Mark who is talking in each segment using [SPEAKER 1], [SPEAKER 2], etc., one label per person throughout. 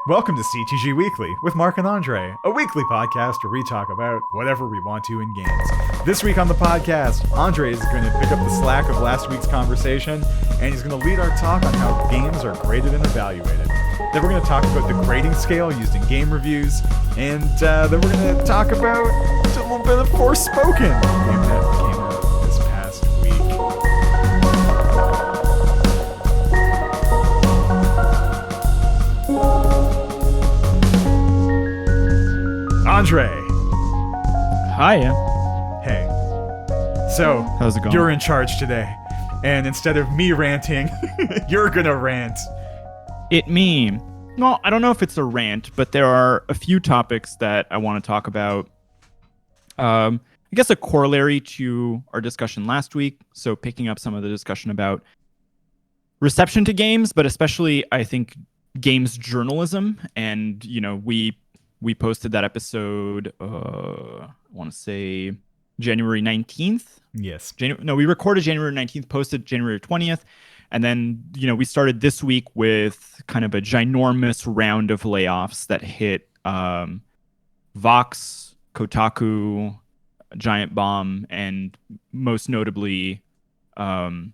[SPEAKER 1] Welcome to CTG Weekly with Mark and Andre, a weekly podcast where we talk about whatever we want to in games. This week on the podcast, Andre is going to pick up the slack of last week's conversation, and he's going to lead our talk on how games are graded and evaluated. Then we're going to talk about the grading scale used in game reviews, and then we're going to talk about a little bit of Forspoken, a game that came out this past week. Andre.
[SPEAKER 2] Hiya.
[SPEAKER 1] Hey. So,
[SPEAKER 2] How's it going?
[SPEAKER 1] You're in charge today. And instead of me ranting, you're gonna rant.
[SPEAKER 2] No, I don't know if it's a rant, but there are a few topics that I want to talk about. I guess a corollary to our discussion last week. So picking up some of the discussion about reception to games, but especially I think games journalism. And, we posted that episode, I want to say January 19th.
[SPEAKER 1] Yes.
[SPEAKER 2] We recorded January 19th, posted January 20th. And then, we started this week with kind of a ginormous round of layoffs that hit Vox, Kotaku, Giant Bomb, and most notably the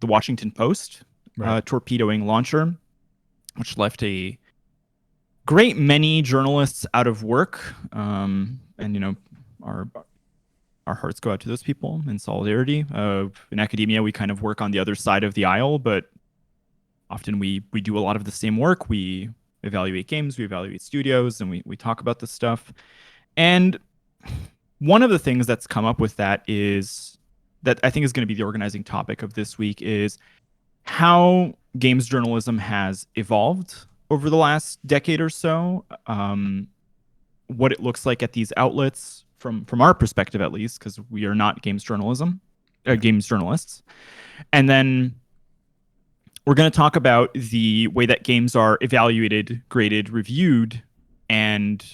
[SPEAKER 2] Washington Post torpedoing launcher, which left a great many journalists out of work. And, our hearts go out to those people in solidarity. In academia, we kind of work on the other side of the aisle, but often we do a lot of the same work. We evaluate games, we evaluate studios, and we talk about this stuff. And one of the things that's come up with that is that I think is going to be the organizing topic of this week is how games journalism has evolved over the last decade or so, what it looks like at these outlets from our perspective, at least, because we are not games journalists. And then we're going to talk about the way that games are evaluated, graded, reviewed, and,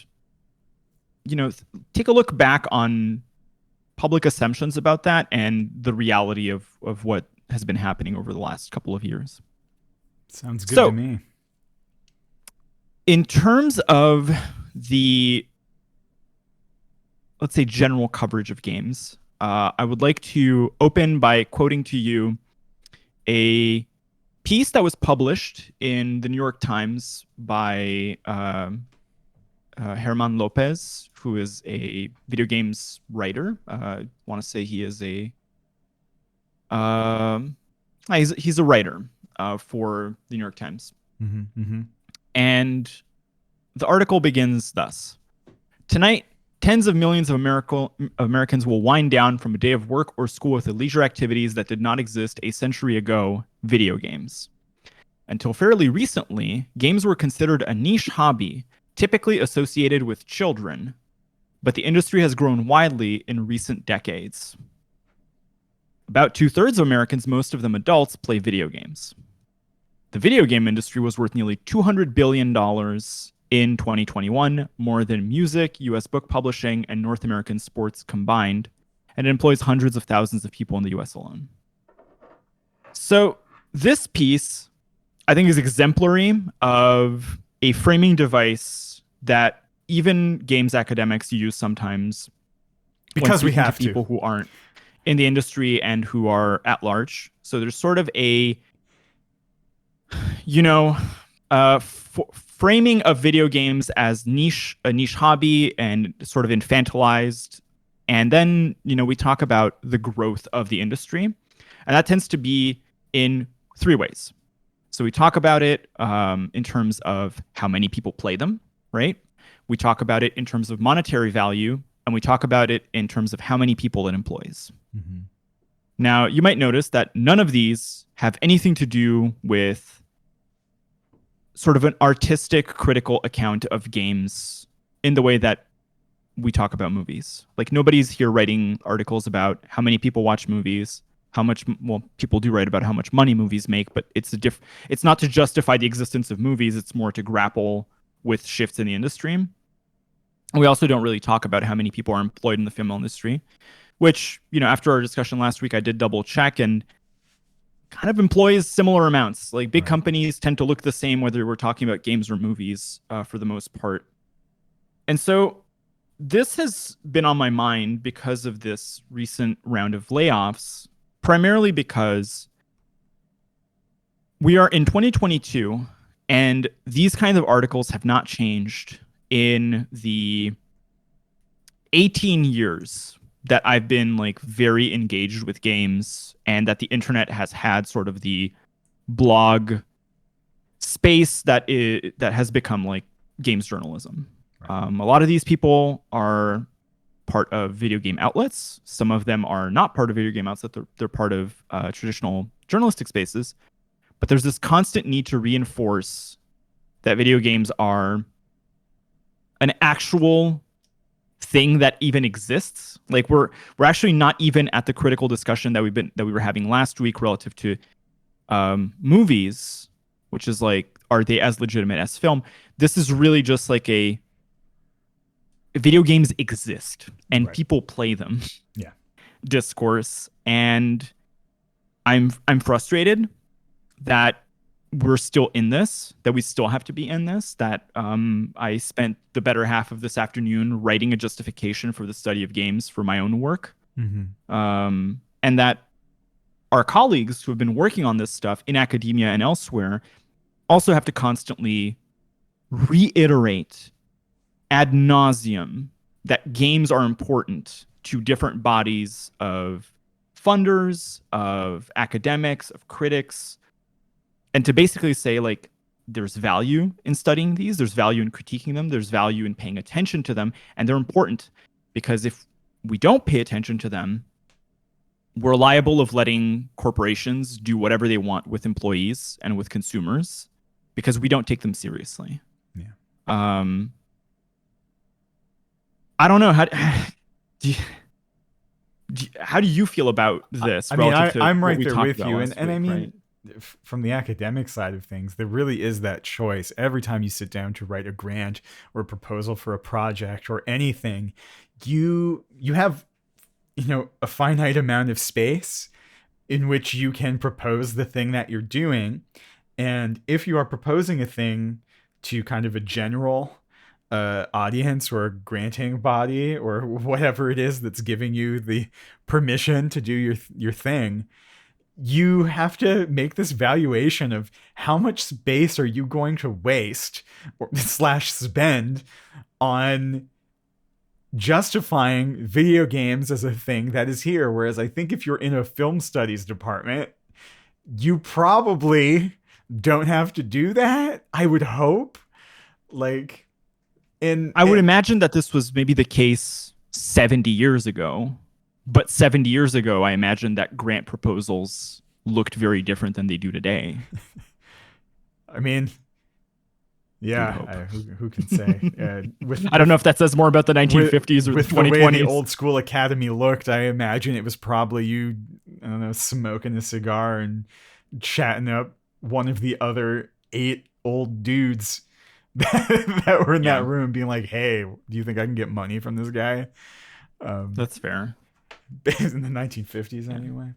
[SPEAKER 2] take a look back on public assumptions about that and the reality of what has been happening over the last couple of years.
[SPEAKER 1] Sounds good to me.
[SPEAKER 2] In terms of the, let's say, general coverage of games, I would like to open by quoting to you a piece that was published in the New York Times by Herman Lopez, who is a video games writer. I want to say he is he's a writer for the New York Times.
[SPEAKER 1] Mm-hmm, mm-hmm.
[SPEAKER 2] And the article begins thus. Tonight, tens of millions of Americans will wind down from a day of work or school with the leisure activities that did not exist a century ago, video games. Until fairly recently, games were considered a niche hobby, typically associated with children, but the industry has grown widely in recent decades. About 2/3 of Americans, most of them adults, play video games. The video game industry was worth nearly $200 billion in 2021, more than music, U.S. book publishing, and North American sports combined, and it employs hundreds of thousands of people in the U.S. alone. So this piece, I think, is exemplary of a framing device that even games academics use sometimes
[SPEAKER 1] because we have
[SPEAKER 2] to people who aren't in the industry and who are at large. So there's sort of a framing of video games as a niche hobby and sort of infantilized. And then, we talk about the growth of the industry. And that tends to be in three ways. So we talk about it in terms of how many people play them, right? We talk about it in terms of monetary value, and we talk about it in terms of how many people it employs.
[SPEAKER 1] Mm-hmm.
[SPEAKER 2] Now, you might notice that none of these have anything to do with sort of an artistic, critical account of games in the way that we talk about movies. Like, nobody's here writing articles about how many people watch movies, people do write about how much money movies make, but it's not to justify the existence of movies. It's more to grapple with shifts in the industry. And we also don't really talk about how many people are employed in the film industry, which, after our discussion last week, I did double check, and kind of employs similar amounts. Like big
[SPEAKER 1] Right.
[SPEAKER 2] companies tend to look the same, whether we're talking about games or movies, for the most part. And so this has been on my mind because of this recent round of layoffs, primarily because we are in 2022 and these kinds of articles have not changed in the 18 years that I've been like very engaged with games, and that the internet has had sort of the blog space that has become like games journalism.
[SPEAKER 1] Right.
[SPEAKER 2] A lot of these people are part of video game outlets. Some of them are not part of video game outlets. They're part of traditional journalistic spaces. But there's this constant need to reinforce that video games are an actual thing that even exists. Like we're actually not even at the critical discussion that we were having last week relative to movies, which is like, are they as legitimate as film? This is really just like a video games exist and
[SPEAKER 1] Right.
[SPEAKER 2] people play them.
[SPEAKER 1] Yeah.
[SPEAKER 2] Discourse, and I'm frustrated that we're still in this, that we still have to be in this, that I spent the better half of this afternoon writing a justification for the study of games for my own work.
[SPEAKER 1] Mm-hmm.
[SPEAKER 2] And that our colleagues who have been working on this stuff in academia and elsewhere also have to constantly reiterate ad nauseum that games are important to different bodies of funders, of academics, of critics, and to basically say, like, there's value in studying these, there's value in critiquing them, there's value in paying attention to them, and they're important because if we don't pay attention to them, we're liable of letting corporations do whatever they want with employees and with consumers because we don't take them seriously.
[SPEAKER 1] Yeah.
[SPEAKER 2] I don't know how how do you feel about this?
[SPEAKER 1] I mean,
[SPEAKER 2] relative to
[SPEAKER 1] I'm
[SPEAKER 2] what
[SPEAKER 1] right
[SPEAKER 2] we
[SPEAKER 1] there
[SPEAKER 2] talked
[SPEAKER 1] with
[SPEAKER 2] about
[SPEAKER 1] you,
[SPEAKER 2] last
[SPEAKER 1] and I
[SPEAKER 2] week,
[SPEAKER 1] mean,
[SPEAKER 2] right?
[SPEAKER 1] from the academic side of things, there really is that choice. Every time you sit down to write a grant or a proposal for a project or anything, you have, a finite amount of space in which you can propose the thing that you're doing. And if you are proposing a thing to kind of a general audience or granting body or whatever it is that's giving you the permission to do your thing, you have to make this valuation of how much space are you going to waste or slash spend on justifying video games as a thing that is here. Whereas I think if you're in a film studies department, you probably don't have to do that. I would hope. Like,
[SPEAKER 2] I would imagine that this was maybe the case 70 years ago, but 70 years ago, I imagine that grant proposals looked very different than they do today.
[SPEAKER 1] I mean, yeah, who can say?
[SPEAKER 2] I don't know if that says more about the 1950s or the 2020s.
[SPEAKER 1] The way the old school academy looked, I imagine it was probably you, I don't know, smoking a cigar and chatting up one of the other 8 old dudes that were in that room, being like, "Hey, do you think I can get money from this guy?"
[SPEAKER 2] That's fair.
[SPEAKER 1] In the 1950s, anyway.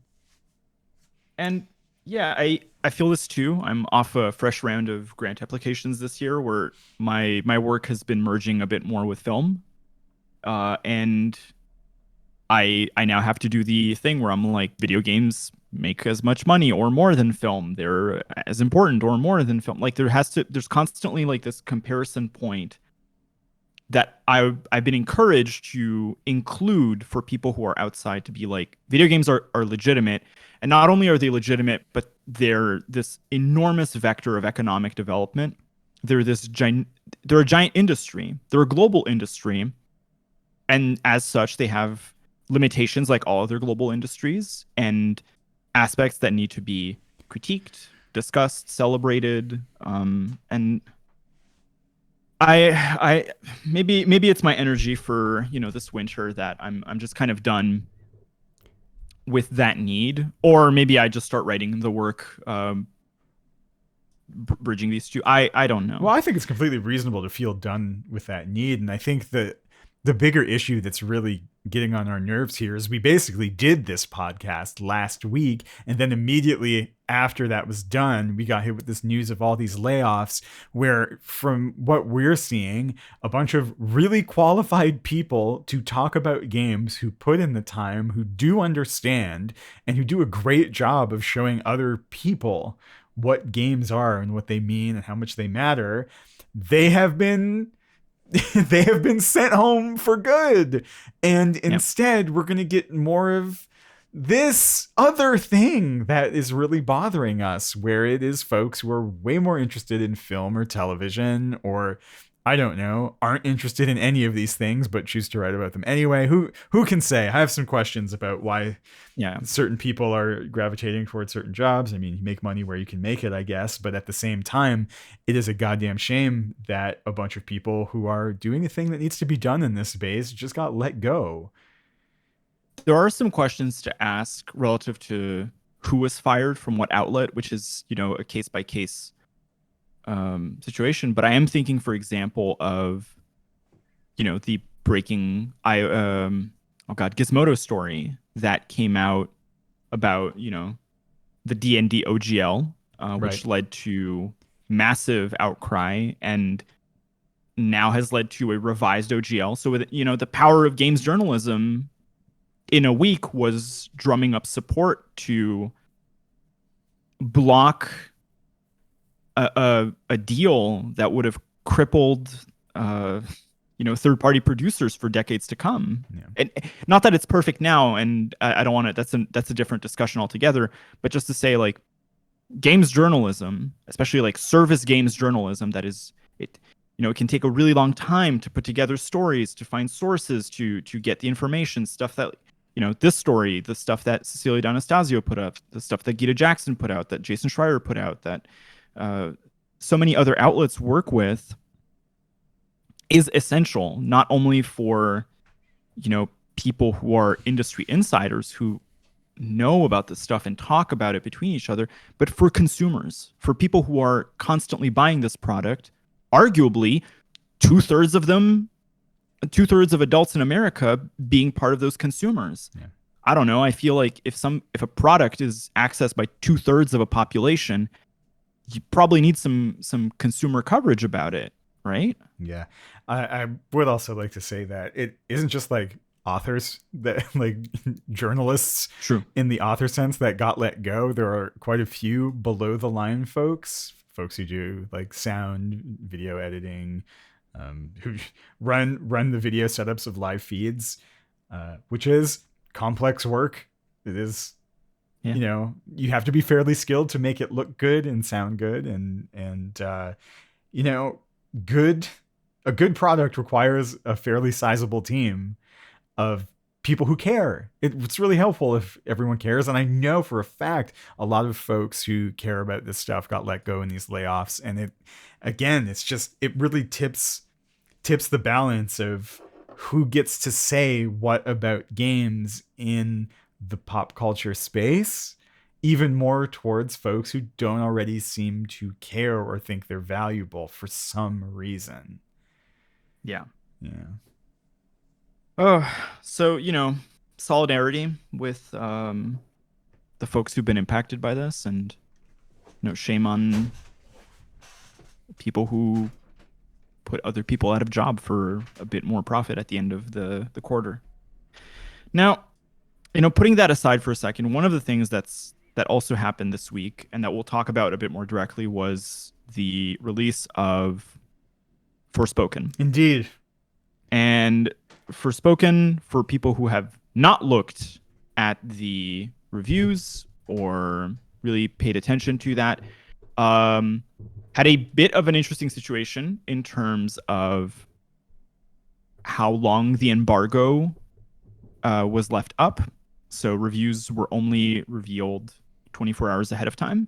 [SPEAKER 2] And yeah, I feel this too. I'm off a fresh round of grant applications this year where my work has been merging a bit more with film. And I now have to do the thing where I'm like, video games make as much money or more than film. They're as important or more than film. Like there's constantly like this comparison point that I've been encouraged to include for people who are outside, to be like, video games are legitimate. And not only are they legitimate, but they're this enormous vector of economic development. They're a giant industry. They're a global industry. And as such, they have limitations like all other global industries and aspects that need to be critiqued, discussed, celebrated. And I maybe it's my energy for, this winter that I'm just kind of done with that need, or maybe I just start writing the work, bridging these two. I don't know.
[SPEAKER 1] Well, I think it's completely reasonable to feel done with that need, and I think that the bigger issue that's really getting on our nerves here is we basically did this podcast last week, and then immediately after that was done, we got hit with this news of all these layoffs, where from what we're seeing, a bunch of really qualified people to talk about games who put in the time, who do understand, and who do a great job of showing other people what games are and what they mean and how much they matter, they have been they have been sent home for good. And instead, we're going to get more of this other thing that is really bothering us, where it is folks who are way more interested in film or television, or I don't know, aren't interested in any of these things but choose to write about them anyway. Who can say? I have some questions about why certain people are gravitating towards certain jobs. I mean, you make money where you can make it, I guess, but at the same time, it is a goddamn shame that a bunch of people who are doing the thing that needs to be done in this space just got let go.
[SPEAKER 2] There are some questions to ask relative to who was fired from what outlet, which is, a case by case situation. But I am thinking, for example, of, the breaking Gizmodo story that came out about, the D&D OGL, which led to massive outcry and now has led to a revised OGL. So with, the power of games journalism in a week was drumming up support to block a deal that would have crippled third-party producers for decades to come. And not that it's perfect now, and I don't want to, that's a different discussion altogether, but just to say, like, games journalism, especially like service games journalism, that is, it can take a really long time to put together stories, to find sources, to get the information, stuff that, this story, the stuff that Cecilia D'Anastasio put up, the stuff that Gita Jackson put out, that Jason Schreier put out, that so many other outlets work with, is essential, not only for, people who are industry insiders who know about this stuff and talk about it between each other, but for consumers, for people who are constantly buying this product. Arguably, two-thirds of adults in America being part of those consumers. I don't know. I feel like if a product is accessed by two-thirds of a population, you probably need some consumer coverage about it, right?
[SPEAKER 1] Yeah. I would also like to say that it isn't just like authors that like journalists in the author sense that got let go. There are quite a few below the line folks who do like sound, video editing, who run the video setups of live feeds, which is complex work. It is, you have to be fairly skilled to make it look good and sound good, and a good product requires a fairly sizable team of people who care. It's really helpful if everyone cares. And I know for a fact, a lot of folks who care about this stuff got let go in these layoffs. And it really tips the balance of who gets to say what about games in the pop culture space, even more towards folks who don't already seem to care or think they're valuable for some reason.
[SPEAKER 2] Yeah.
[SPEAKER 1] Oh,
[SPEAKER 2] so, solidarity with the folks who've been impacted by this, and, shame on people who put other people out of job for a bit more profit at the end of the quarter. Now, putting that aside for a second, one of the things that also happened this week, and that we'll talk about a bit more directly, was the release of Forspoken.
[SPEAKER 1] Indeed.
[SPEAKER 2] And Forspoken, for people who have not looked at the reviews or really paid attention to that, had a bit of an interesting situation in terms of how long the embargo was left up. So reviews were only revealed 24 hours ahead of time.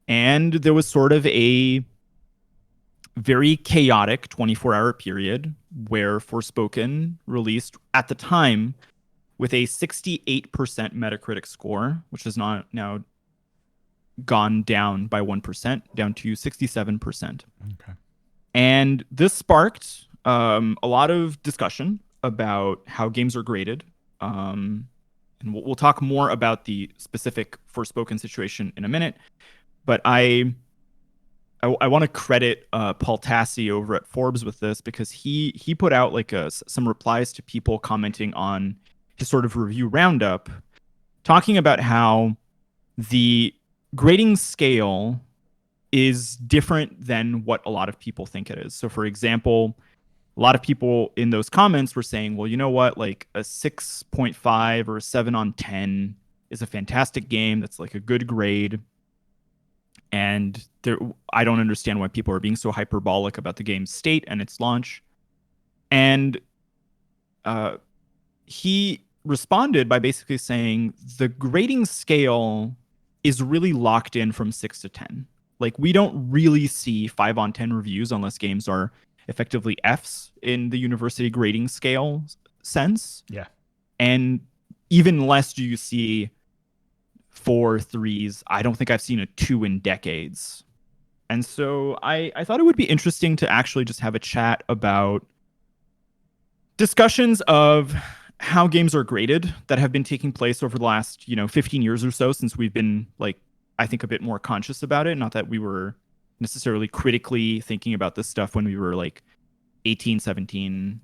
[SPEAKER 2] And there was sort of a very chaotic 24-hour period where Forspoken released at the time with a 68% Metacritic score, which has now gone down by 1%, down to 67%.
[SPEAKER 1] Okay.
[SPEAKER 2] And this sparked a lot of discussion about how games are graded and we'll talk more about the specific Forspoken situation in a minute. But I want to credit Paul Tassi over at Forbes with this, because he put out like some replies to people commenting on his sort of review roundup, talking about how the grading scale is different than what a lot of people think it is. So, for example, a lot of people in those comments were saying, well, you know what, like a 6.5 or a 7 on 10 is a fantastic game. That's like a good grade. And I don't understand why people are being so hyperbolic about the game's state and its launch. And he responded by basically saying the grading scale is really locked in from 6 to 10. Like, we don't really see 5 on 10 reviews unless games are effectively Fs in the university grading scale sense.
[SPEAKER 1] Yeah.
[SPEAKER 2] And even less do you see 4 3s. I don't think I've seen a 2 in decades. And so I thought it would be interesting to actually just have a chat about discussions of how games are graded that have been taking place over the last, 15 years or so, since we've been, like, I think a bit more conscious about it. Not that we were necessarily critically thinking about this stuff when we were like 18, 17,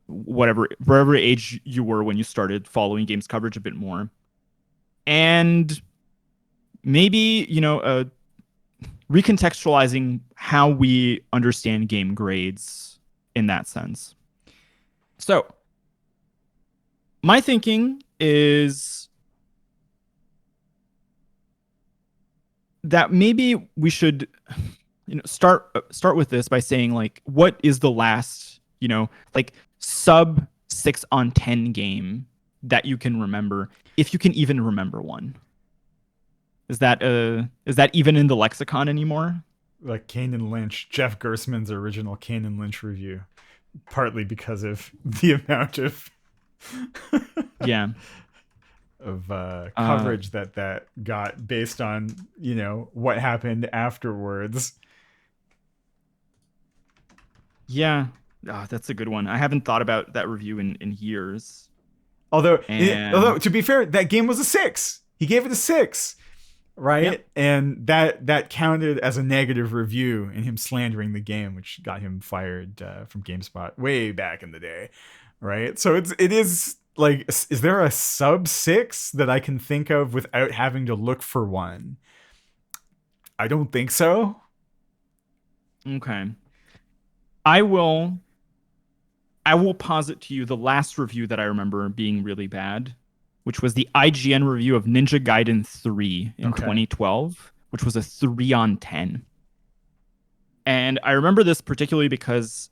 [SPEAKER 2] wherever age you were when you started following games coverage a bit more. And maybe, recontextualizing how we understand game grades in that sense. So, my thinking is that maybe we should, start with this by saying, like, what is the last, like, sub 6 on 10 game that you can remember, if you can even remember one? Is that even in the lexicon anymore?
[SPEAKER 1] Like Kane and Lynch, Jeff Gersman's original Kane and Lynch review, partly because of the amount of
[SPEAKER 2] yeah
[SPEAKER 1] of coverage that got based on what happened afterwards.
[SPEAKER 2] Yeah, that's a good one. I haven't thought about that review in years.
[SPEAKER 1] Although to be fair, that game was a 6. He gave it a 6, right?
[SPEAKER 2] Yep.
[SPEAKER 1] And that counted as a negative review in him slandering the game, which got him fired from GameSpot way back in the day, right? So it is like, is there a sub 6 that I can think of without having to look for one? I don't think so.
[SPEAKER 2] Okay. I will posit to you the last review that I remember being really bad, which was the IGN review of Ninja Gaiden 3 in 2012, which was a 3 on 10. And I remember this particularly because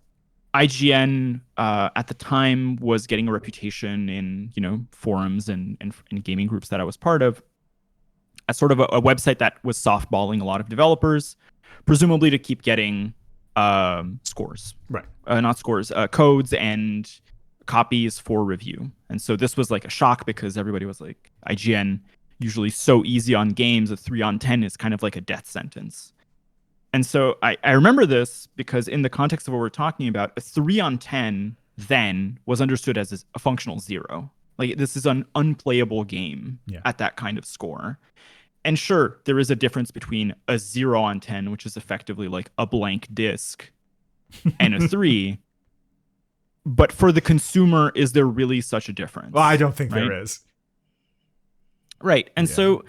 [SPEAKER 2] IGN at the time was getting a reputation in, forums and gaming groups that I was part of as sort of a website that was softballing a lot of developers, presumably to keep getting scores,
[SPEAKER 1] right?
[SPEAKER 2] Not scores, codes and copies for review. And so this was like a shock, because everybody was like, IGN, usually so easy on games, a 3 on 10 is kind of like a death sentence. And so I remember this because in the context of what we're talking about, a 3 on 10 then was understood as a functional 0. Like, this is an unplayable game at that kind of score. And sure, there is a difference between a 0 on 10, which is effectively like a blank disc, and a 3. But for the consumer, is there really such a difference?
[SPEAKER 1] Well, I don't think there is.
[SPEAKER 2] Right. And so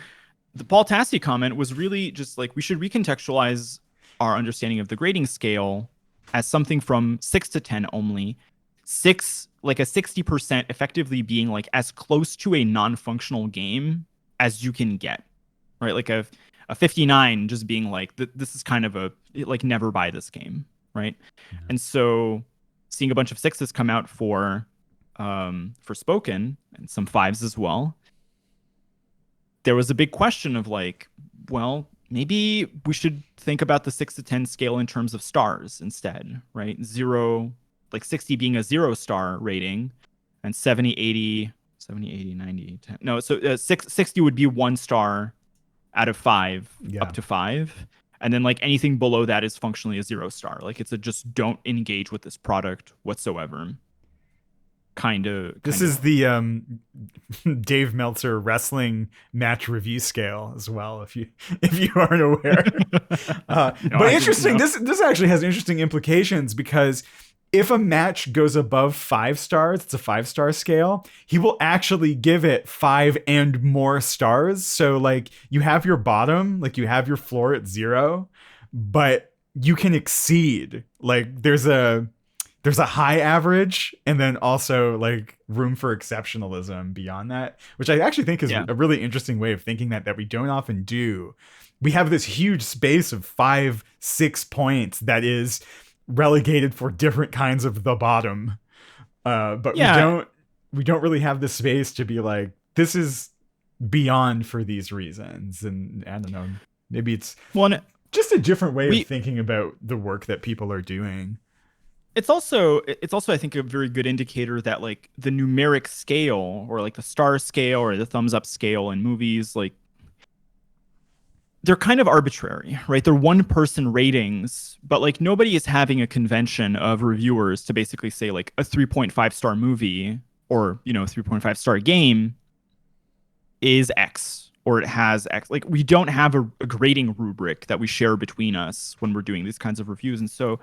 [SPEAKER 2] the Paul Tassi comment was really just like, we should recontextualize our understanding of the grading scale as something from 6 to 10 only. 6, like a 60%, effectively being like as close to a non-functional game as you can get. Right, like a 59 just being like, this is kind of like, never buy this game, right? Yeah. And so seeing a bunch of 6s come out for Forspoken, and some 5s as well, there was a big question of like, well, maybe we should think about the 6 to 10 scale in terms of stars instead, right? 0, like 60 being a 0-star rating, and 70, 80, 90, 10. No, so 60 would be 1 star out of 5, up to 5, and then like anything below that is functionally a 0-star. Like, it's a just don't engage with this product whatsoever
[SPEAKER 1] This is the Dave Meltzer wrestling match review scale as well, if you aren't aware. But interesting, this actually has interesting implications, because if a match goes above 5 stars, it's a 5-star scale, he will actually give it 5 and more stars. So like you have your bottom, like you have your floor at 0, but you can exceed. Like there's a high average, and then also like room for exceptionalism beyond that, which I actually think is a really interesting way of thinking that we don't often do. We have this huge space of 5-6 points that is relegated for different kinds of the bottom, but we don't really have the space to be like, this is beyond for these reasons. And I don't know, maybe it's just a different way of thinking about the work that people are doing.
[SPEAKER 2] It's also I think a very good indicator that like the numeric scale, or like the star scale or the thumbs up scale in movies, like they're kind of arbitrary, right? They're one person ratings, but like nobody is having a convention of reviewers to basically say like a 3.5 star movie, or, you know, 3.5 star game is X, or it has X. Like we don't have a grading rubric that we share between us when we're doing these kinds of reviews. And so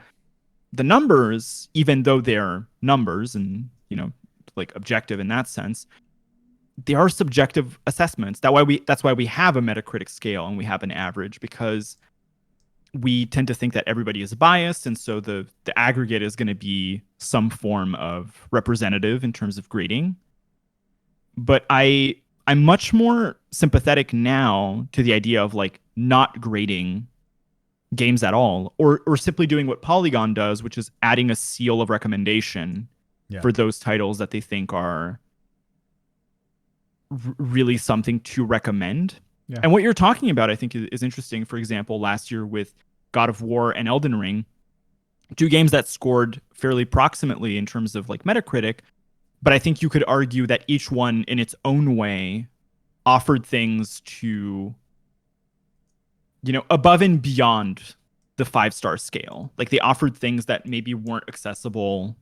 [SPEAKER 2] the numbers, even though they're numbers and, you know, like objective in that sense, they are subjective assessments. That's why we have a Metacritic scale and we have an average, because we tend to think that everybody is biased, and so the aggregate is going to be some form of representative in terms of grading. But I'm much more sympathetic now to the idea of like not grading games at all, or simply doing what Polygon does, which is adding a seal of recommendation for those titles that they think are really something to recommend. And what you're talking about, I think, is interesting. For example, last year with God of War and Elden Ring, 2 games that scored fairly proximately in terms of like Metacritic, but I think you could argue that each one in its own way offered things to, you know, above and beyond the 5-star scale. Like they offered things that maybe weren't accessible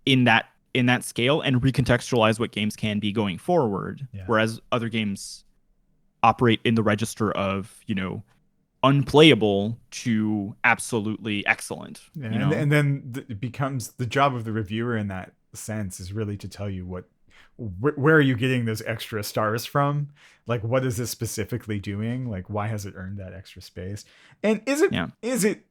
[SPEAKER 2] in that scale, and recontextualize what games can be going forward. Whereas other games operate in the register of, you know, unplayable to absolutely excellent.
[SPEAKER 1] Yeah,
[SPEAKER 2] you know?
[SPEAKER 1] and then it becomes the job of the reviewer in that sense is really to tell you where are you getting those extra stars from? Like, what is this specifically doing? Like, why has it earned that extra space? And is it,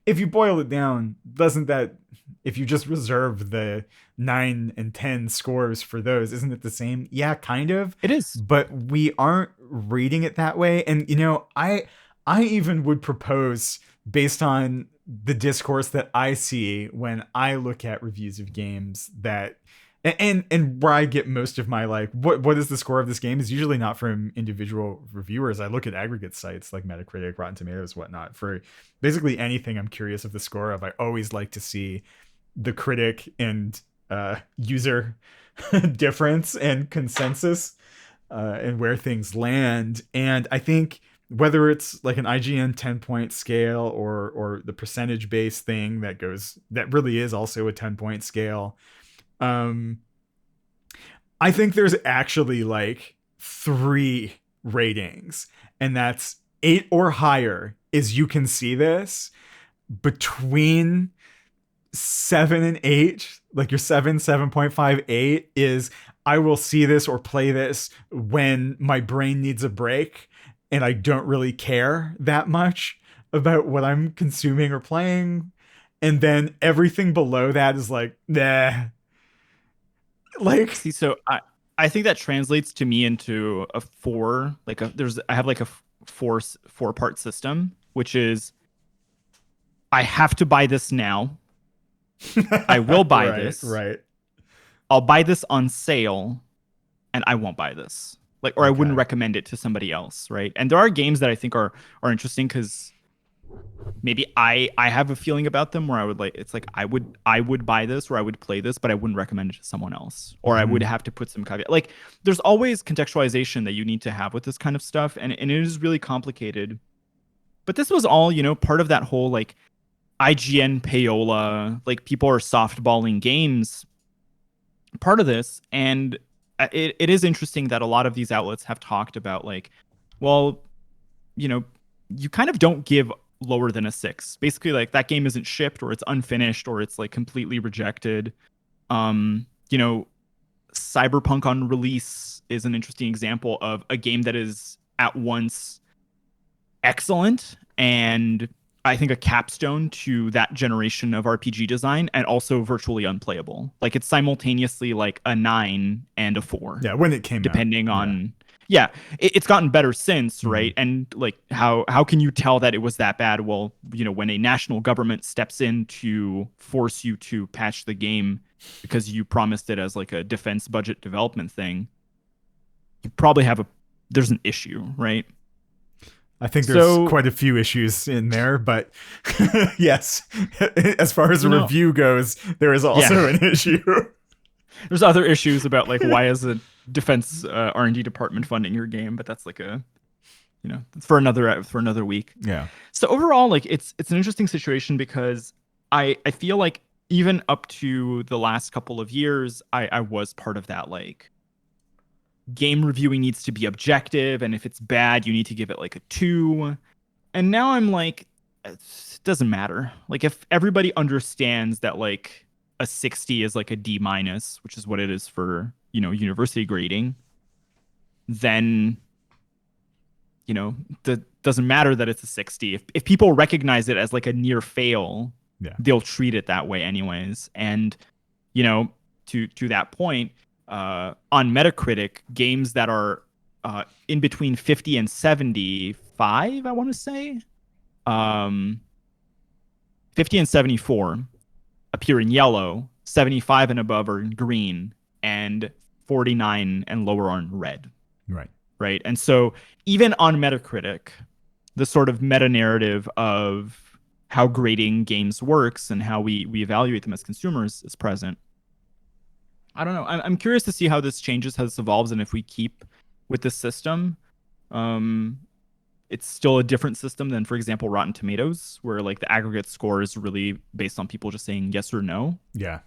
[SPEAKER 1] if you boil it down, doesn't that, if you just reserve the 9 and 10 scores for those, isn't it the same? Yeah, kind of.
[SPEAKER 2] It is.
[SPEAKER 1] But we aren't reading it that way. And, you know, I even would propose, based on the discourse that I see when I look at reviews of games, that and where I get most of my like what is the score of this game is usually not from individual reviewers. I look at aggregate sites like Metacritic, Rotten Tomatoes, whatnot. For basically anything I'm curious of the score of, I always like to see the critic and user difference and consensus and where things land. And I think whether it's like an IGN 10-point scale or the percentage based thing that really is also a 10-point scale, I think there's actually like 3 ratings, and that's 8 or higher is you can see this. Between 7 and 8, like your 7.58 is I will see this or play this when my brain needs a break and I don't really care that much about what I'm consuming or playing. And then everything below that is like, nah. Like,
[SPEAKER 2] see, so I think that translates to me into a 4. Like I have like a 4-part system, which is I have to buy this now. I will buy this.
[SPEAKER 1] Right.
[SPEAKER 2] I'll buy this on sale, and I won't buy this. Like, or I wouldn't recommend it to somebody else, right? And there are games that I think are interesting because maybe I have a feeling about them where I would like, it's like I would buy this or I would play this, but I wouldn't recommend it to someone else, or I would have to put some caveat. Like there's always contextualization that you need to have with this kind of stuff, and it is really complicated. But this was all, you know, part of that whole like IGN payola, like people are softballing games part of this. And it is interesting that a lot of these outlets have talked about like, well, you kind of don't give lower than a 6. Basically, like that game isn't shipped or it's unfinished or it's like completely rejected. Um, you know, Cyberpunk on release is an interesting example of a game that is at once excellent and I think a capstone to that generation of RPG design and also virtually unplayable. Like it's simultaneously like a 9 and a 4.
[SPEAKER 1] Yeah, when it came
[SPEAKER 2] depending
[SPEAKER 1] out.
[SPEAKER 2] on it's gotten better since, right? And like how can you tell that it was that bad? Well, when a national government steps in to force you to patch the game because you promised it as like a defense budget development thing, you probably there's an issue, right?
[SPEAKER 1] I think there's quite a few issues in there, but yes, as far as a review goes, there is also an issue.
[SPEAKER 2] There's other issues about like why is the defense R&D department funding your game, but that's like for another week.
[SPEAKER 1] Yeah.
[SPEAKER 2] So overall, like it's an interesting situation because I feel like even up to the last couple of years, I was part of that like game reviewing needs to be objective, and if it's bad, you need to give it like a 2. And now I'm like, it doesn't matter. Like if everybody understands that like a 60 is like a D-, which is what it is for, university grading, then that doesn't matter that it's a 60. If people recognize it as like a near fail, they'll treat it that way anyways. And to that point, on Metacritic, games that are in between 50 and 75, I want to say, 50 and 74 appear in yellow, 75 and above are in green, and 49 and lower are in red. Right. And so even on Metacritic, the sort of meta narrative of how grading games works and how we evaluate them as consumers is present. I don't know. I'm curious to see how this changes, how this evolves, and if we keep with this system. It's still a different system than, for example, Rotten Tomatoes, where like the aggregate score is really based on people just saying yes or no.
[SPEAKER 1] Yeah.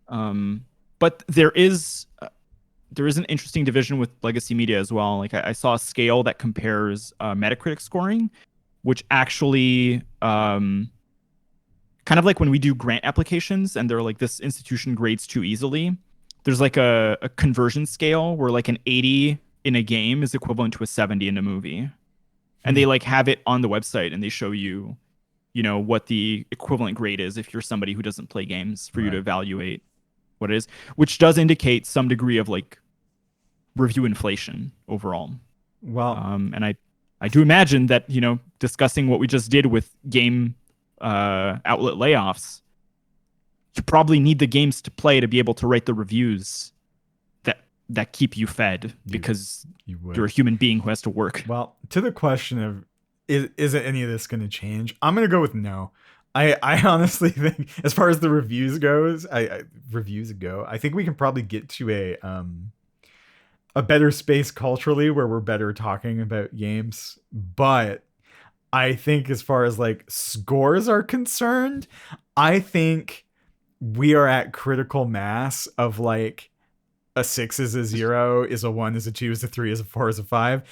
[SPEAKER 2] But there is an interesting division with legacy media as well. Like I saw a scale that compares Metacritic scoring, which actually kind of like when we do grant applications and they're like, this institution grades too easily. There's like a conversion scale where like an 80 in a game is equivalent to a 70 in a movie. And they like have it on the website and they show you, what the equivalent grade is if you're somebody who doesn't play games for you to evaluate what it is, which does indicate some degree of like review inflation overall.
[SPEAKER 1] Well,
[SPEAKER 2] and I do imagine that, discussing what we just did with game outlet layoffs, you probably need the games to play to be able to write the reviews that keep you fed because you're a human being who has to work.
[SPEAKER 1] Well, to the question of is it any of this going to change? I'm going to go with no. I honestly think, as far as the reviews goes, I think we can probably get to a better space culturally where we're better talking about games. But I think as far as like scores are concerned, I think we are at critical mass of like a 6 is a 0, is a 1 is a 2 is a 3 is a 4 is a 5,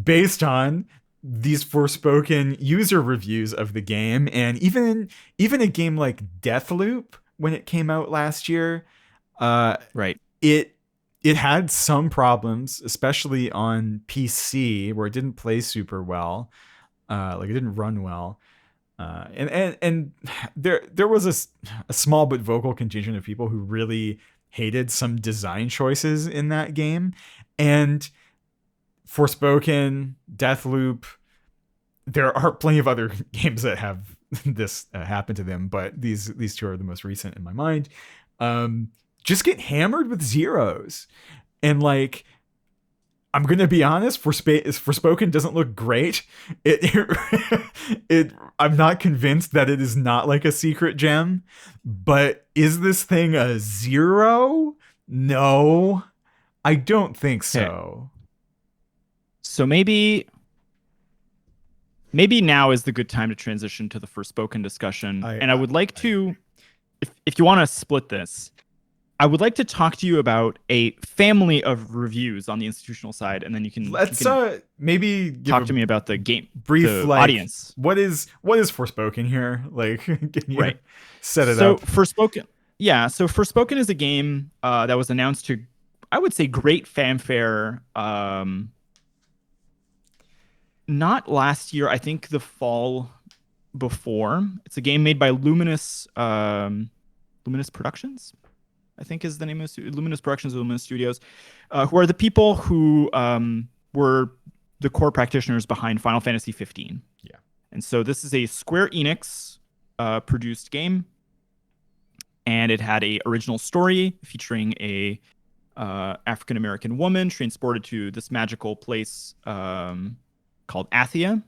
[SPEAKER 1] based on these Forspoken user reviews of the game. And even a game like Deathloop, when it came out last year, it had some problems, especially on PC, where it didn't play super well, like it didn't run well. And there was a small but vocal contingent of people who really hated some design choices in that game. And Forspoken, Deathloop, there are plenty of other games that have this happen to them, but these two are the most recent in my mind. Just get hammered with zeros. And like, I'm going to be honest, Forspoken doesn't look great. I'm not convinced that it is not like a secret gem, but is this thing a 0? No, I don't think so.
[SPEAKER 2] Okay. So maybe now is the good time to transition to the Forspoken discussion. I would like to, if you want to split this, I would like to talk to you about a family of reviews on the institutional side, and then you
[SPEAKER 1] Let's
[SPEAKER 2] can
[SPEAKER 1] maybe give
[SPEAKER 2] talk
[SPEAKER 1] a
[SPEAKER 2] to me about the game,
[SPEAKER 1] brief
[SPEAKER 2] the
[SPEAKER 1] like
[SPEAKER 2] audience.
[SPEAKER 1] what is Forspoken here? Like, can you
[SPEAKER 2] Right.
[SPEAKER 1] set it
[SPEAKER 2] So
[SPEAKER 1] up?
[SPEAKER 2] Forspoken, yeah. So Forspoken is a game that was announced to, I would say, great fanfare. Not last year. I think the fall before. It's a game made by Luminous Productions. I think is the name of Luminous Productions, Luminous Studios, who are the people who were the core practitioners behind Final Fantasy 15.
[SPEAKER 1] Yeah.
[SPEAKER 2] And so this is a Square Enix produced game, and it had a original story featuring a African American woman transported to this magical place called Athia.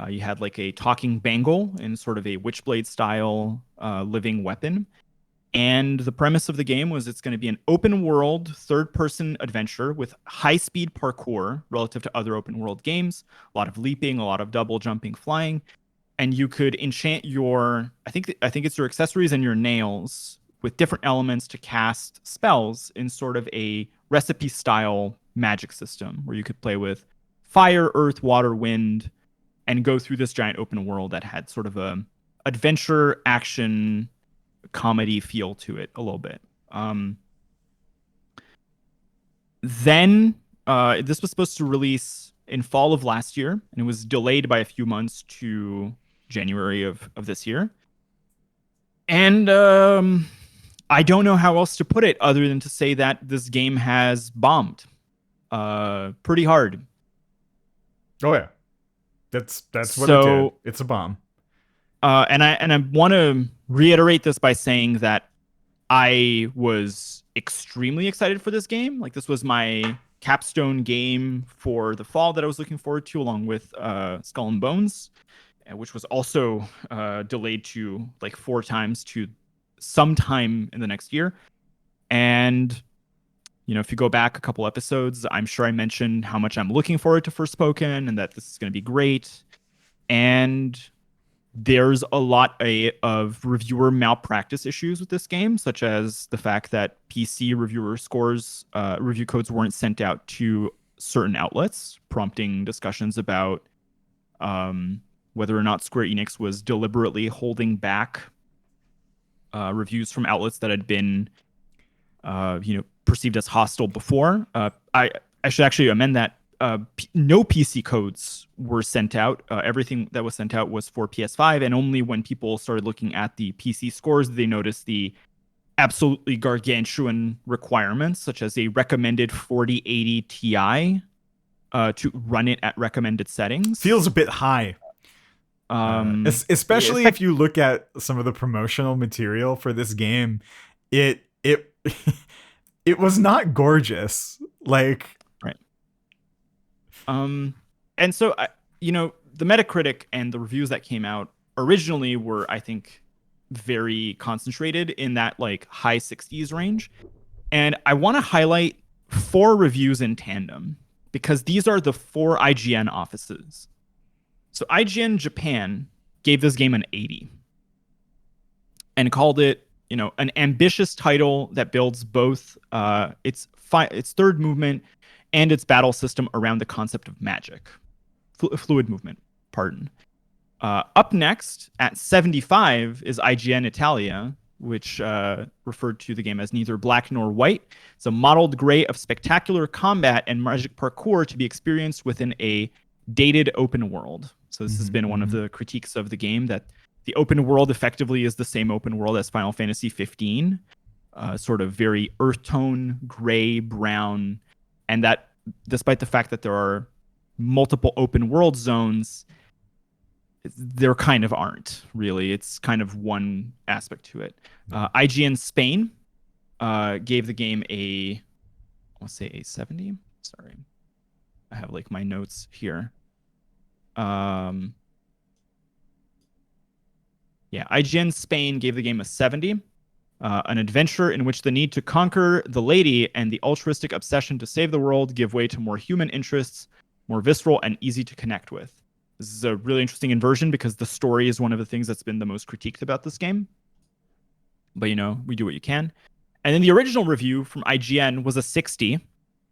[SPEAKER 2] You had like a talking bangle in sort of a Witchblade style living weapon. And the premise of the game was it's going to be an open world, third person adventure with high speed parkour relative to other open world games, a lot of leaping, a lot of double jumping, flying. And you could enchant your, I think it's your accessories and your nails with different elements to cast spells in sort of a recipe style magic system where you could play with fire, earth, water, wind, and go through this giant open world that had sort of a adventure action comedy feel to it a little bit. Then this was supposed to release in fall of last year, and it was delayed by a few months to January of this year. And I don't know how else to put it other than to say that this game has bombed pretty hard.
[SPEAKER 1] Oh yeah, that's what it did.
[SPEAKER 2] So
[SPEAKER 1] It's a bomb.
[SPEAKER 2] and I want to reiterate this by saying that I was extremely excited for this game. Like this was my capstone game for the fall that I was looking forward to, along with Skull and Bones, which was also delayed to like 4 times to sometime in the next year. And you know, if you go back a couple episodes, I'm sure I mentioned how much I'm looking forward to Forspoken and that this is going to be great. And there's a lot of reviewer malpractice issues with this game, such as the fact that PC reviewer scores, review codes weren't sent out to certain outlets, prompting discussions about whether or not Square Enix was deliberately holding back reviews from outlets that had been, perceived as hostile before. I should actually amend that. No PC codes were sent out. Everything that was sent out was for PS5, and only when people started looking at the PC scores did they notice the absolutely gargantuan requirements, such as a recommended 4080 Ti to run it at recommended settings.
[SPEAKER 1] Feels a bit high. Especially if you look at some of the promotional material for this game, it it was not gorgeous. Like,
[SPEAKER 2] right. And so the Metacritic and the reviews that came out originally were, I think, very concentrated in that like high 60s range. And I want to highlight 4 reviews in tandem because these are the 4 IGN offices. So IGN Japan gave this game an 80 and called it, an ambitious title that builds both its third movement and its battle system around the concept of magic. Fluid movement, pardon. Up next at 75 is IGN Italia, which referred to the game as neither black nor white. It's a mottled gray of spectacular combat and magic parkour to be experienced within a dated open world. So this has been one of the critiques of the game, that the open world effectively is the same open world as Final Fantasy 15, sort of very earth tone, gray, brown, and that despite the fact that there are multiple open world zones, there kind of aren't really. It's kind of one aspect to it. IGN Spain gave the game let's say a 70. Sorry, I have like my notes here. IGN Spain gave the game a 70. An adventure in which the need to conquer the lady and the altruistic obsession to save the world give way to more human interests, more visceral and easy to connect with. This is a really interesting inversion because the story is one of the things that's been the most critiqued about this game. But we do what you can. And then the original review from IGN was a 60.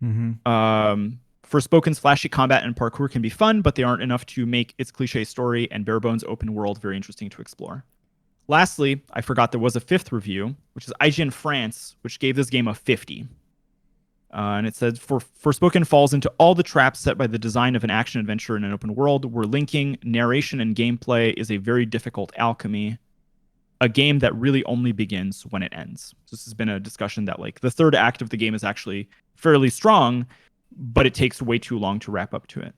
[SPEAKER 2] Forspoken's flashy combat and parkour can be fun, but they aren't enough to make its cliche story and bare bones open world very interesting to explore. Lastly, I forgot there was a fifth review, which is IGN France, which gave this game a 50. And it said, Forspoken falls into all the traps set by the design of an action adventure in an open world where linking, narration, and gameplay is a very difficult alchemy. A game that really only begins when it ends. So this has been a discussion that like the third act of the game is actually fairly strong, but it takes way too long to wrap up to it.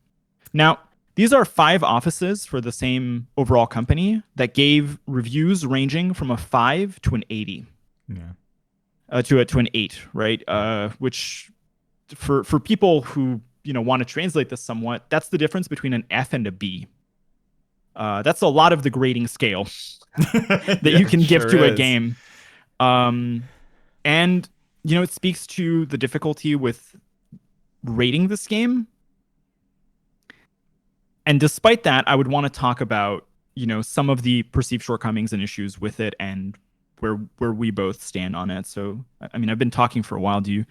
[SPEAKER 2] Now, these are 5 offices for the same overall company that gave reviews ranging from a 5 to an 80.
[SPEAKER 1] Yeah.
[SPEAKER 2] To an 8, right? Which for people who want to translate this somewhat, that's the difference between an F and a B. That's a lot of the grading scale that you can give to a game. And it speaks to the difficulty with rating this game. And despite that, I would want to talk about, some of the perceived shortcomings and issues with it and where we both stand on it. So, I mean, I've been talking for a while. You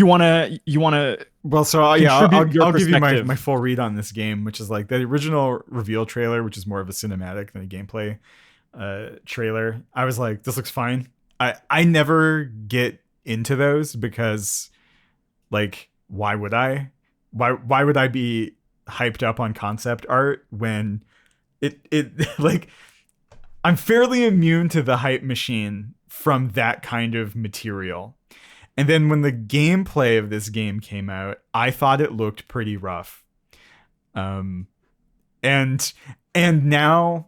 [SPEAKER 2] want to
[SPEAKER 1] Well, so yeah, I'll give you my full read on this game, which is like the original reveal trailer, which is more of a cinematic than a gameplay trailer. I was like, this looks fine. I never get into those because, like, why would I? Why would I be hyped up on concept art when it like I'm fairly immune to the hype machine from that kind of material. And then when the gameplay of this game came out, I thought it looked pretty rough. And now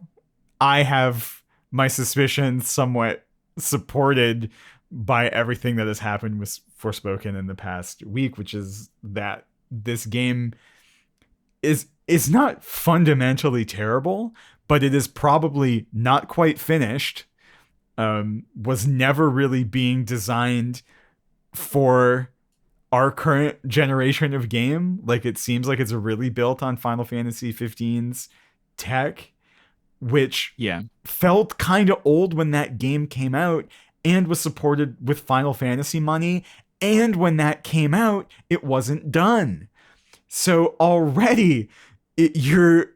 [SPEAKER 1] I have my suspicions somewhat supported by everything that has happened with Forspoken in the past week, which is that this game is not fundamentally terrible, but it is probably not quite finished. Was never really being designed for our current generation of game. Like, it seems like it's really built on Final Fantasy 15's tech, which felt kind of old when that game came out and was supported with Final Fantasy money. And when that came out, it wasn't done. So already you're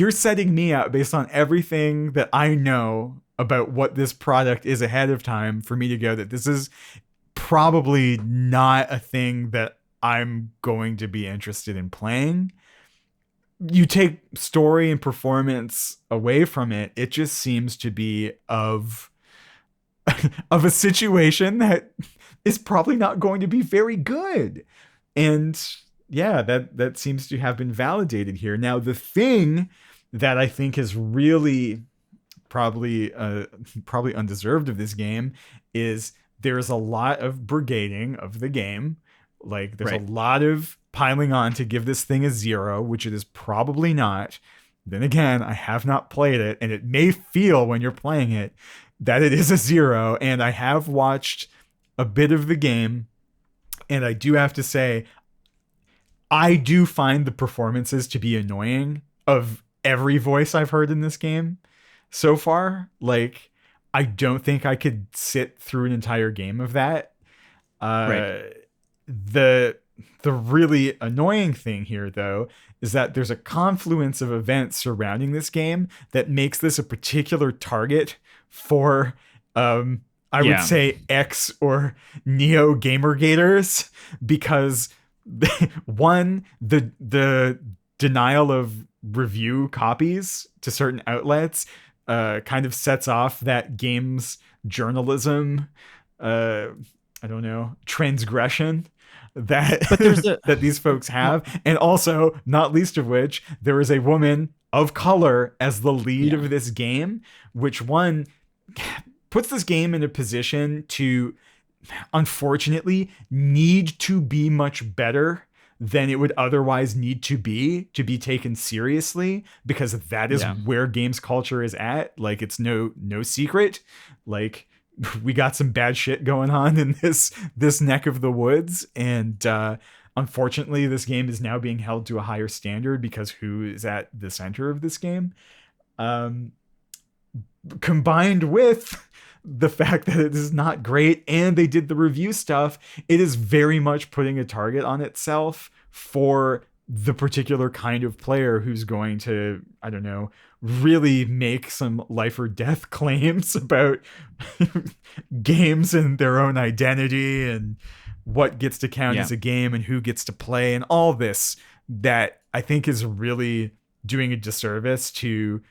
[SPEAKER 1] setting me up based on everything that I know about what this product is ahead of time for me to go that this is probably not a thing that I'm going to be interested in playing. You take story and performance away from it, it just seems to be of a situation that is probably not going to be very good. And yeah, that seems to have been validated here. Now, the thing that I think is really probably undeserved of this game is there's a lot of brigading of the game. Like, there's a lot of piling on to give this thing a 0, which it is probably not. Then again, I have not played it, and it may feel when you're playing it that it is a 0. And I have watched a bit of the game, and I do have to say, I do find the performances to be annoying of every voice I've heard in this game so far. Like, I don't think I could sit through an entire game of that. The really annoying thing here, though, is that there's a confluence of events surrounding this game that makes this a particular target for, I would say, X or Neo Gamergaters, because one, the denial of review copies to certain outlets kind of sets off that game's journalism, transgression that that these folks have. And also, not least of which, there is a woman of color as the lead of this game, which one puts this game in a position to, unfortunately, need to be much better than it would otherwise need to be taken seriously, because that is where games culture is at. Like, it's no secret. Like, we got some bad shit going on in this neck of the woods, and unfortunately this game is now being held to a higher standard because who is at the center of this game, combined with the fact that it is not great and they did the review stuff, it is very much putting a target on itself for the particular kind of player who's going to, I don't know, really make some life or death claims about games and their own identity and what gets to count as a game and who gets to play and all this, that I think is really doing a disservice to,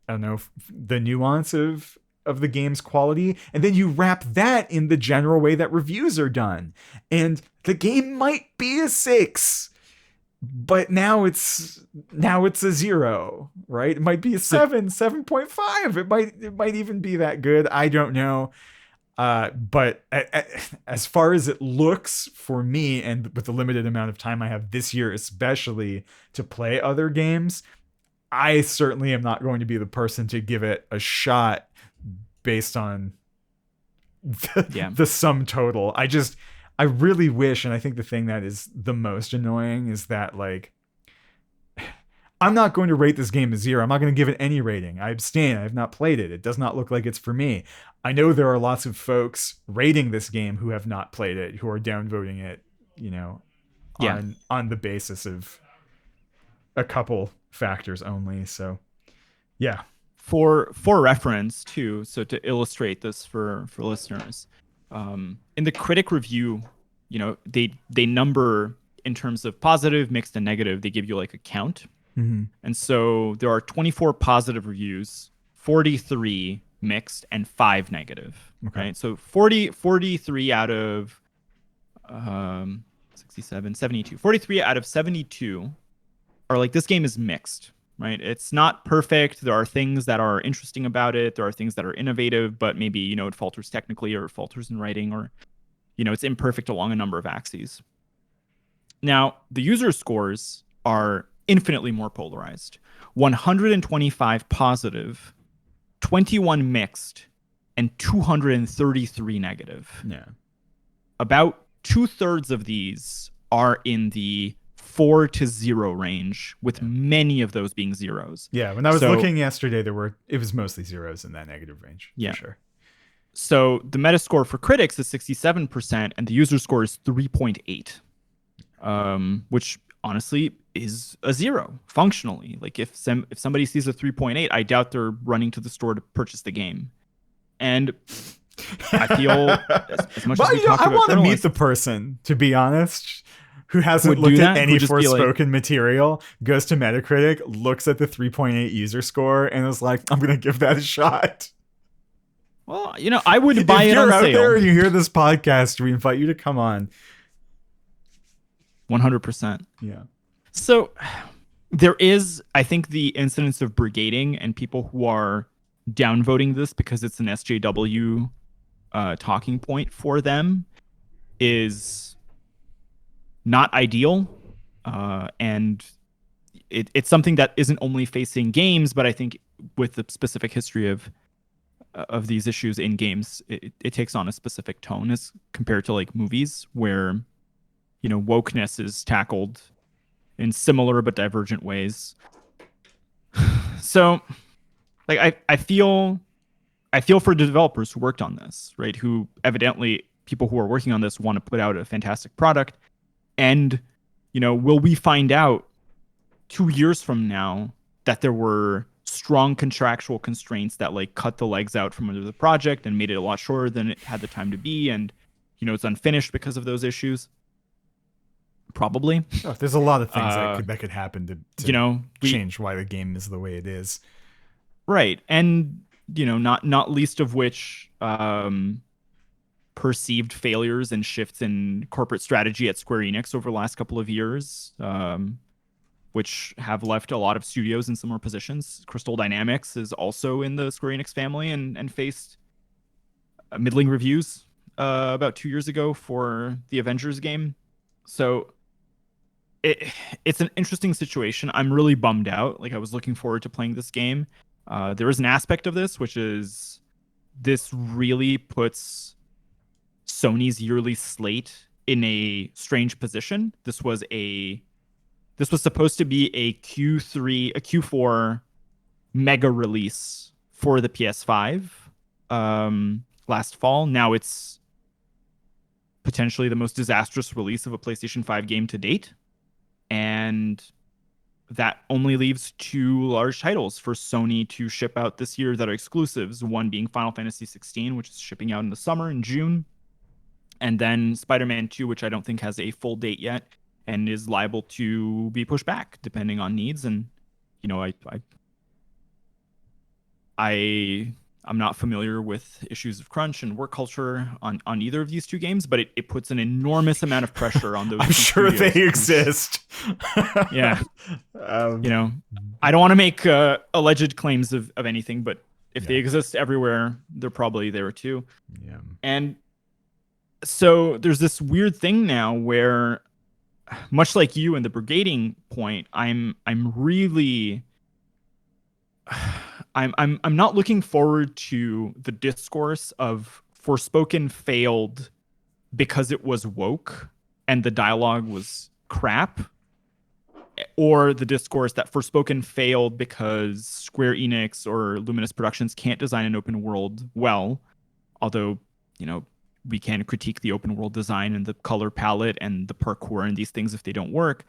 [SPEAKER 1] I don't know, the nuance of the game's quality. And then you wrap that in the general way that reviews are done. And the game might be a 6, but now it's a 0, right? It might be a 7, 7.5. It might even be that good. I don't know. But as far as it looks for me, and with the limited amount of time I have this year, especially to play other games, I certainly am not going to be the person to give it a shot based on the sum total. I really wish, and I think the thing that is the most annoying is that, like, I'm not going to rate this game a 0. I'm not going to give it any rating. I abstain. I have not played it. It does not look like it's for me. I know there are lots of folks rating this game who have not played it, who are downvoting it, on the basis of a couple factors only. So, yeah.
[SPEAKER 2] For reference too, so to illustrate this for listeners, in the critic review, they number in terms of positive, mixed, and negative. They give you like a count.
[SPEAKER 1] Mm-hmm.
[SPEAKER 2] And so there are 24 positive reviews, 43 mixed, and 5 negative. Okay. Right? So 43 out of 67, 72. 43 out of 72 are like, this game is mixed, right? It's not perfect. There are things that are interesting about it. There are things that are innovative, but maybe, it falters technically, or it falters in writing, or, it's imperfect along a number of axes. Now, the user scores are infinitely more polarized. 125 positive, 21 mixed, and 233 negative.
[SPEAKER 1] Yeah.
[SPEAKER 2] About 2/3 of these are in the 4 to 0 range, with many of those being zeros.
[SPEAKER 1] Yeah, when I was looking yesterday, it was mostly zeros in that negative range.
[SPEAKER 2] Yeah,
[SPEAKER 1] for sure.
[SPEAKER 2] So the Metascore for critics is 67%, and the user score is 3.8, which honestly is a 0 functionally. Like if somebody sees a 3.8, I doubt they're running to the store to purchase the game. And I feel as much as we talk about,
[SPEAKER 1] I want to meet the person, to be honest, who hasn't looked at any Forspoken material, goes to Metacritic, looks at the 3.8 user score, and is like, I'm going to give that a shot.
[SPEAKER 2] Well, I would buy it on sale. If you're out there
[SPEAKER 1] and you hear this podcast, we invite you to come on.
[SPEAKER 2] 100%.
[SPEAKER 1] Yeah.
[SPEAKER 2] So there is, I think, the incidence of brigading and people who are downvoting this because it's an SJW talking point for them is not ideal. And it's something that isn't only facing games, but I think with the specific history of these issues in games, it takes on a specific tone as compared to like movies where, wokeness is tackled in similar but divergent ways. So, like, I feel for the developers who worked on this, right? Who evidently, people who are working on this want to put out a fantastic product. And, will we find out 2 years from now that there were strong contractual constraints that like cut the legs out from under the project and made it a lot shorter than it had the time to be, and it's unfinished because of those issues? Probably.
[SPEAKER 1] Oh, there's a lot of things that could happen to change why the game is the way it is.
[SPEAKER 2] Right. And not least of which perceived failures and shifts in corporate strategy at Square Enix over the last couple of years, which have left a lot of studios in similar positions. Crystal Dynamics is also in the Square Enix family and faced middling reviews about 2 years ago for the Avengers game. So it's an interesting situation. I'm really bummed out. Like, I was looking forward to playing this game. There is an aspect of this, which is this really puts Sony's yearly slate in a strange position. This was supposed to be a Q4 mega release for the PS5. last fall. Now it's potentially the most disastrous release of a PlayStation 5 game to date. And that only leaves 2 large titles for Sony to ship out this year that are exclusives. One being Final Fantasy 16, which is shipping out in the summer in June. And then Spider-Man 2, which I don't think has a full date yet and is liable to be pushed back depending on needs. And, you know, I'm not familiar with issues of crunch and work culture on either of these 2 games, but it puts an enormous amount of pressure on those.
[SPEAKER 1] I'm sure they exist.
[SPEAKER 2] Yeah. You know, I don't want to make alleged claims of anything, but if they exist everywhere, they're probably there too.
[SPEAKER 1] Yeah.
[SPEAKER 2] And so there's this weird thing now where, much like you in the brigading point, I'm really I'm not looking forward to the discourse of Forspoken failed because it was woke and the dialogue was crap, or the discourse that Forspoken failed because Square Enix or Luminous Productions can't design an open world well, although, you know, we can critique the open world design and the color palette and the parkour and these things if they don't work.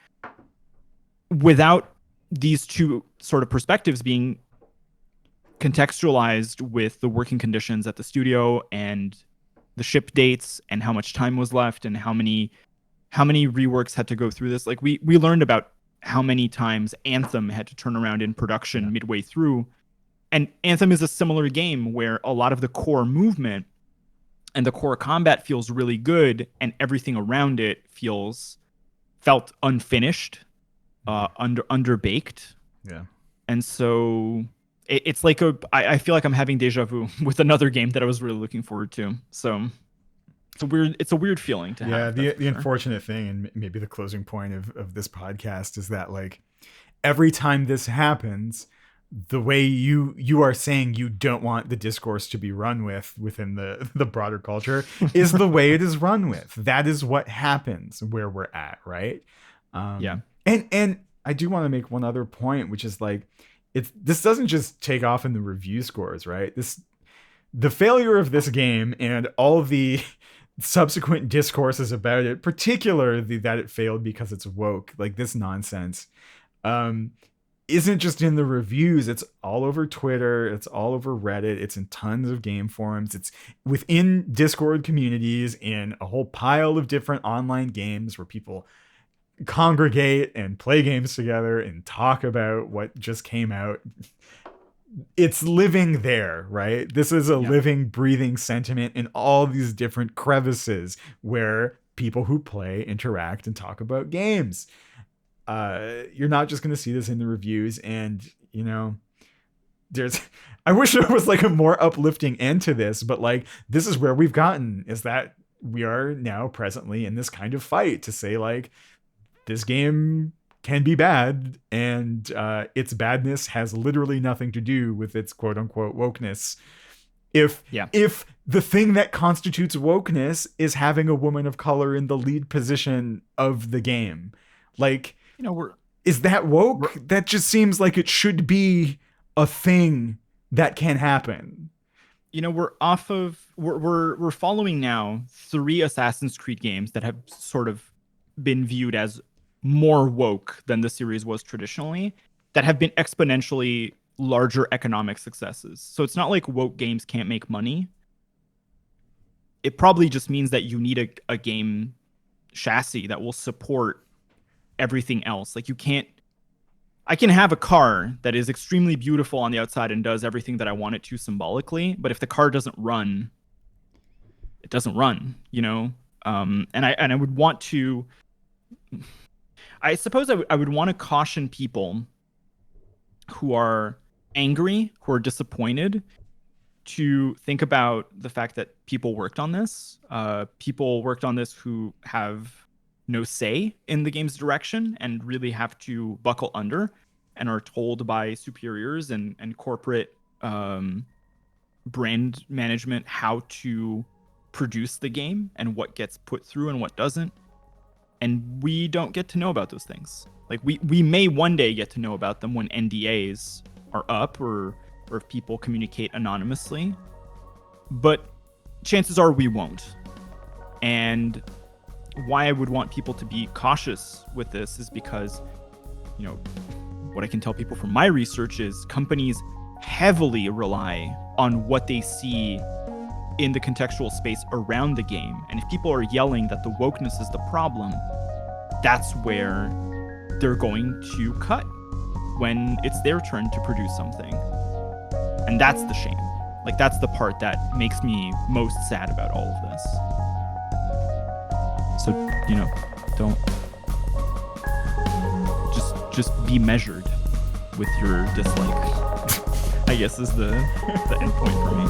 [SPEAKER 2] Without these 2 sort of perspectives being contextualized with the working conditions at the studio and the ship dates and how much time was left and how many reworks had to go through this. Like we learned about how many times Anthem had to turn around in production midway through. And Anthem is a similar game where a lot of the core movement and the core combat feels really good and everything around it felt unfinished, underbaked.
[SPEAKER 1] Yeah.
[SPEAKER 2] And so it's like I feel like I'm having deja vu with another game that I was really looking forward to. So it's a weird feeling to have.
[SPEAKER 1] Yeah, the unfortunate thing, and maybe the closing point of this podcast, is that like every time this happens, the way you are saying you don't want the discourse to be run within the broader culture is the way it is run with. That is what happens where we're at, right?
[SPEAKER 2] Yeah.
[SPEAKER 1] And I do want to make one other point, which is like, this doesn't just take off in the review scores, right? The failure of this game and all the subsequent discourses about it, particularly that it failed because it's woke, like this nonsense, isn't just in the reviews. It's all over Twitter. It's all over Reddit. It's in tons of game forums. It's within Discord communities in a whole pile of different online games where people congregate and play games together and talk about what just came out. It's living there, right? This is a living, breathing sentiment in all these different crevices where people who play interact and talk about games. You're not just going to see this in the reviews. And, you know, I wish there was like a more uplifting end to this, but like, this is where we've gotten, is that we are now presently in this kind of fight to say like, this game can be bad, and its badness has literally nothing to do with its quote unquote wokeness. If the thing that constitutes wokeness is having a woman of color in the lead position of the game, like, you know, is that woke? That just seems like it should be a thing that can happen.
[SPEAKER 2] You know, we're following now 3 Assassin's Creed games that have sort of been viewed as more woke than the series was traditionally, that have been exponentially larger economic successes. So it's not like woke games can't make money. It probably just means that you need a game chassis that will support everything else. Like I can have a car that is extremely beautiful on the outside and does everything that I want it to symbolically, but if the car doesn't run, it doesn't run, you know? And I would want to, I suppose I would want to caution people who are angry, who are disappointed, to think about the fact that people worked on this. People worked on this who have no say in the game's direction and really have to buckle under and are told by superiors and corporate brand management how to produce the game and what gets put through and what doesn't. And we don't get to know about those things. Like we may one day get to know about them when NDAs are up or if people communicate anonymously. But chances are we won't. And why I would want people to be cautious with this is because, what I can tell people from my research is companies heavily rely on what they see in the contextual space around the game. And if people are yelling that the wokeness is the problem, that's where they're going to cut when it's their turn to produce something. And that's the shame. Like, that's the part that makes me most sad about all of this. So, don't just be measured with your dislike, I guess, is the end point for me.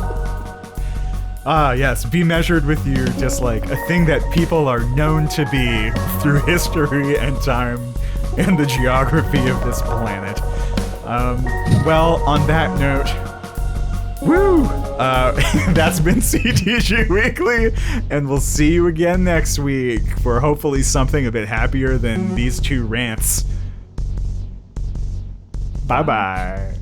[SPEAKER 1] Yes, be measured with your dislike, a thing that people are known to be through history and time and the geography of this planet. Well, on that note, woo! That's been CTG Weekly, and we'll see you again next week for hopefully something a bit happier than these two rants. Bye-bye.